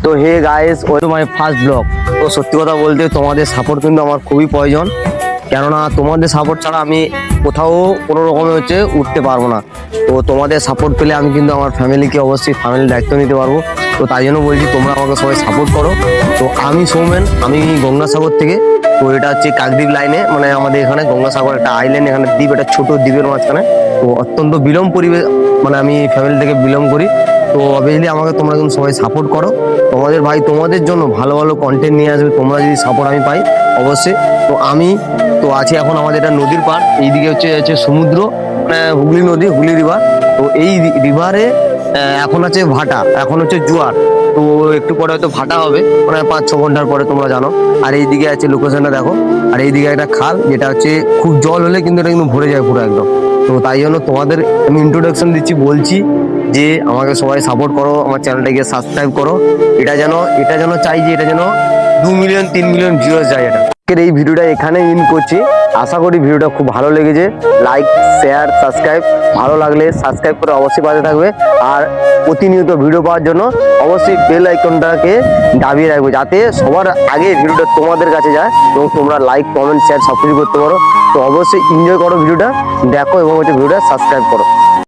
তো hey guys, ওই my first blog. তো সত্যি কথা বলতে তোমাদের সাপোর্ট কিন্তু আমার খুবই প্রয়োজন, কেননা তোমাদের সাপোর্ট ছাড়া আমি কোথাও কোনো রকমে উঠতে পারবো না। তো তোমাদের সাপোর্ট পেলে আমি কিন্তু আমার ফ্যামিলিকে অবশ্যই ফ্যামিলির দায়িত্ব নিতে পারবো। তো তাই জন্য বলছি তোমরা আমাকে সবাই সাপোর্ট করো। তো আমি সৌমেন, আমি গঙ্গাসাগর থেকে। তো এটা হচ্ছে কাকদ্বীপ লাইনে, মানে আমাদের এখানে গঙ্গাসাগর একটা আইল্যান্ড, এখানে দ্বীপ, একটা ছোট দ্বীপের মাঝখানে। তো অত্যন্ত বিলম্ব পরিবেশ, মানে আমি ফ্যামিলি থেকে বিলম্ব করি। তো অবভিয়াসলি আমাকে তোমরা কিন্তু সবাই সাপোর্ট করো। তোমাদের ভাই তোমাদের জন্য ভালো ভালো কন্টেন্ট নিয়ে আসবে, তোমরা যদি সাপোর্ট আমি পাই অবশ্যই। তো আমি তো আছি এখন আমাদের এটা নদীর পাড়, এইদিকে হচ্ছে সমুদ্র, মানে হুগলি নদী, হুগলি রিভার। তো এই রিভারে এখন আছে ভাটা, এখন হচ্ছে জোয়ার। তো একটু পরে হয়তো ভাটা হবে, মানে 5-6 ঘন্টার পরে, তোমরা জানো। আর এইদিকে আছে লোকেশনটা দেখো, আর এইদিকে একটা খাল, যেটা হচ্ছে খুব জল হলে কিন্তু এটা কিন্তু ভরে যায় পুরো একদম। তো তাই জন্য তোমাদের আমি ইন্ট্রোডাকশন দিচ্ছি, বলছি যে আমাকে সবাই সাপোর্ট করো, আমার চ্যানেলটাকে সাবস্ক্রাইব করো। এটা যেন চাই যে এটা যেন 2 মিলিয়ন 3 মিলিয়ন ভিউয়ার্স যায়। এটা এই ভিডিওটা এখানে ইন করছি। আশা করি ভিডিওটা খুব ভালো লেগেছে। লাইক, শেয়ার, সাবস্ক্রাইব, ভালো লাগলে সাবস্ক্রাইব করে অবশ্যই পাশে থাকবে। আর প্রতিনিয়ত ভিডিও পাওয়ার জন্য অবশ্যই বেল আইকনটাকে দাবিয়ে রাখবে, যাতে সবার আগে ভিডিওটা তোমাদের কাছে যায় এবং তোমরা লাইক, কমেন্ট, শেয়ার সব কিছু করতে পারো। তো অবশ্যই এনজয় করো ভিডিওটা, দেখো এবং ভিডিওটা সাবস্ক্রাইব করো।